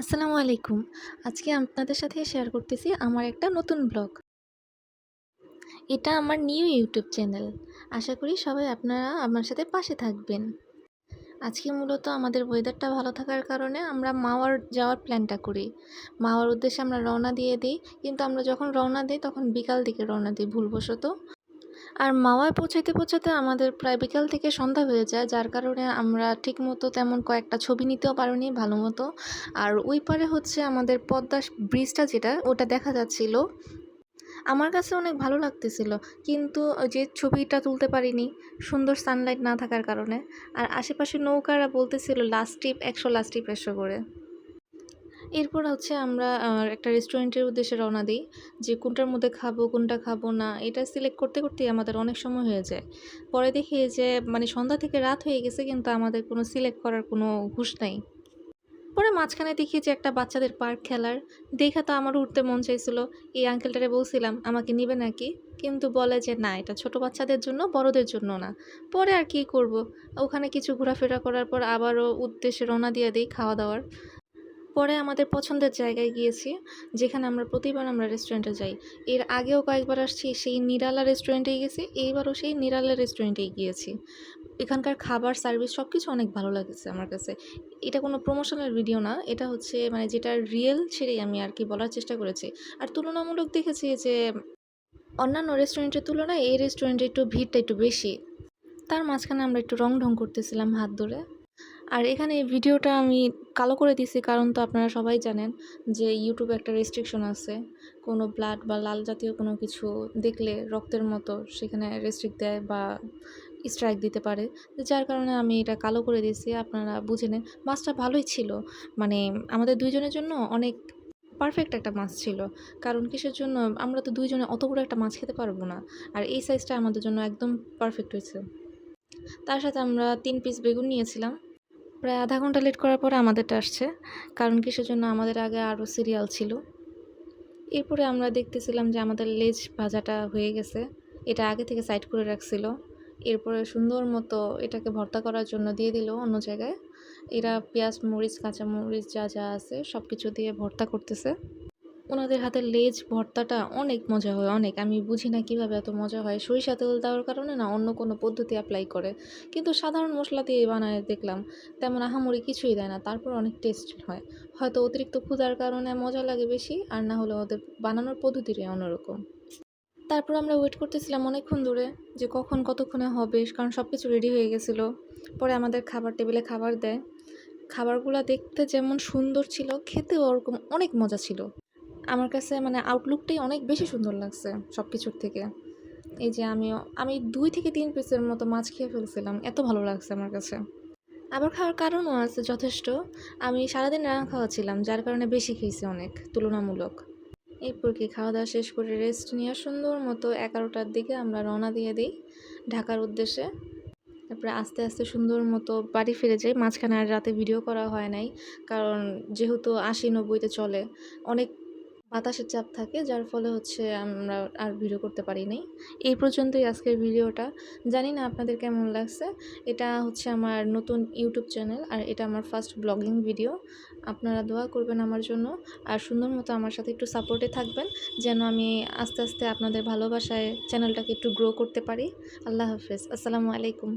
আসসালামু আলাইকুম। আজকে আপনাদের সাথে শেয়ার করতেছি আমার একটা নতুন ব্লগ। এটা আমার নিউ ইউটিউব চ্যানেল। আশা করি সবাই আপনারা আমার সাথে পাশে থাকবেন। আজকে মূলত আমাদের ওয়েদারটা ভালো থাকার কারণে আমরা মাওয়ার যাওয়ার প্ল্যানটা করি। মাওয়ার উদ্দেশ্যে আমরা রওনা দিয়ে দিই। কিন্তু আমরা যখন রওনা দিই তখন বিকাল দিকে রওনা দিই ভুলবশত। আর মাওয়ায় পৌঁছাতে আমাদের প্রায় বিকাল থেকে সন্ধ্যা হয়ে যায়, যার কারণে আমরা ঠিকমতো তেমন কয়েকটা ছবি নিতেও পারিনি ভালো মতো। আর ওই পারে হচ্ছে আমাদের পদ্মা ব্রিজটা যেটা ওটা দেখা যাচ্ছিল, আমার কাছে অনেক ভালো লাগতেছিল, কিন্তু ওই যে ছবিটা তুলতে পারিনি সুন্দর সানলাইট না থাকার কারণে। আর আশেপাশে নৌকারা বলতেছিল লাস্ট ট্রিপ 100, লাস্ট ট্রিপ 100 করে। এরপর হচ্ছে আমরা একটা রেস্টুরেন্টের উদ্দেশ্যে রওনা দিই, যে কোনটার মধ্যে খাবো কোনটা খাবো না এটা সিলেক্ট করতে করতেই আমাদের অনেক সময় হয়ে যায়। পরে দেখি যে মানে সন্ধ্যা থেকে রাত হয়ে গেছে, কিন্তু আমাদের কোনো সিলেক্ট করার কোনো হুঁশ নাই। পরে মাঝখানে দেখি যে একটা বাচ্চাদের পার্ক খেলার, দেখা তো আমারও উঠতে মন চাইছিল। এই আঙ্কেলটারে বলছিলাম আমাকে নিবে নাকি, কিন্তু বলে যে না, এটা ছোট বাচ্চাদের জন্য, বড়দের জন্য না। পরে আর কি করব, ওখানে কিছু ঘোরাফেরা করার পর আবারও উদ্দেশ্যে রওনা দিয়ে দিই খাওয়া দাওয়ার। পরে আমাদের পছন্দের জায়গায় গিয়েছি, যেখানে আমরা প্রতিবার আমরা রেস্টুরেন্টে যাই। এর আগেও কয়েকবার আসছি, সেই নিরালা রেস্টুরেন্টেই গেছি, এইবারও সেই নিরালা রেস্টুরেন্টেই গিয়েছি। এখানকার খাবার সার্ভিস সব কিছু অনেক ভালো লাগছে আমার কাছে। এটা কোনো প্রমোশনাল ভিডিও না, এটা হচ্ছে মানে যেটা রিয়েল সেটাই আমি আর কি বলার চেষ্টা করেছি। আর তুলনামূলক দেখেছি যে অন্যান্য রেস্টুরেন্টের তুলনায় এই রেস্টুরেন্টে একটু ভিড়টা একটু বেশি। তার মাঝখানে আমরা একটু রং ঢং করতেছিলাম হাত ধরে। আর এখানে এই ভিডিওটা আমি কালো করে দিছি, কারণ তো আপনারা সবাই জানেন যে ইউটিউবে একটা রেস্ট্রিকশন আছে। কোনো ব্লাড বা লাল জাতীয় কোনো কিছু দেখলে রক্তের মতো সেখানে রেস্ট্রিক্ট দেয় বা স্ট্রাইক দিতে পারে। যার কারণে আমি এটা কালো করে দিয়েছি, আপনারা বুঝে নেন। মাছটা ভালোই ছিল, মানে আমাদের দুইজনের জন্য অনেক পারফেক্ট একটা মাছ ছিল। কারণ কিসের জন্য, আমরা তো দুইজনে অত বড় একটা মাছ খেতে পারবো না, আর এই সাইজটা আমাদের জন্য একদম পারফেক্ট হয়েছে। তার সাথে আমরা 3 পিস বেগুন নিয়েছিলাম। প্রায় আধা ঘন্টা লেট করার পরে আমাদেরটা আসছে, কারণ কিসের জন্য, আমাদের আগে আরও সিরিয়াল ছিল। এরপরে আমরা দেখতেছিলাম যে আমাদের লেজ ভাজাটা হয়ে গেছে, এটা আগে থেকে সাইড করে রাখছিল। এরপরে সুন্দর মতো এটাকে ভর্তা করার জন্য দিয়ে দিল অন্য জায়গায়। এরা পেঁয়াজ মরিচ কাঁচা মরিচ যা যা আছে সব কিছু দিয়ে ভর্তা করতেছে। ওনাদের হাতের লেজ ভর্তাটা অনেক মজা হয়, অনেক। আমি বুঝি না কীভাবে এত মজা হয়, সরিষা তেল দেওয়ার কারণে না অন্য কোনো পদ্ধতি অ্যাপ্লাই করে, কিন্তু সাধারণ মশলা দিয়ে বানায় দেখলাম, তেমন আহামরি কিছুই দেয় না, তারপর অনেক টেস্ট হয়। হয়তো অতিরিক্ত ক্ষুধার কারণে মজা লাগে বেশি, আর না হলে ওদের বানানোর পদ্ধতিটাই অন্যরকম। তারপর আমরা ওয়েট করতেছিলাম অনেকক্ষণ ধরে, যে কখন কতক্ষণে হবে, কারণ সব কিছু রেডি হয়ে গেছিলো। পরে আমাদের খাবার টেবিলে খাবার দেয়। খাবারগুলো দেখতে যেমন সুন্দর ছিল, খেতেও ওরকম অনেক মজা ছিল। আমার কাছে মানে আউটলুকটাই অনেক বেশি সুন্দর লাগছে সব কিছুর থেকে। এই যে আমি 2 থেকে 3 পিসের মতো মাছ খেয়ে ফেলছিলাম, এত ভালো লাগছে আমার কাছে। আবার খাওয়ার কারণও আছে যথেষ্ট। আমি সারাদিন রান্না খাওয়া ছিলাম, যার কারণে বেশি খেয়েছি অনেক তুলনামূলক। এরপর কি খাওয়া দাওয়া শেষ করে রেস্ট নিয়ে সুন্দর মতো 11টার দিকে আমরা রওনা দিয়ে দিই ঢাকার উদ্দেশ্যে। তারপরে আস্তে আস্তে সুন্দর মতো বাড়ি ফিরে যাই। মাঝখানে আর রাতে ভিডিও করা হয় নাই, কারণ যেহেতু 80-90-তে চলে, অনেক বাতাসের চাপ থাকে, যার ফলে হচ্ছে আমরা আর ভিডিও করতে পারি নাই। এই পর্যন্তই আজকের ভিডিওটা। জানি না আপনাদের কেমন লাগছে। এটা হচ্ছে আমার নতুন ইউটিউব চ্যানেল, আর এটা আমার ফার্স্ট ব্লগিং ভিডিও। আপনারা দোয়া করবেন আমার জন্য, আর সুন্দর মতো আমার সাথে একটু সাপোর্টে থাকবেন, যেন আমি আস্তে আস্তে আপনাদের ভালোবাসায় চ্যানেলটাকে একটু গ্রো করতে পারি। আল্লাহ হাফেজ, আসসালামু আলাইকুম।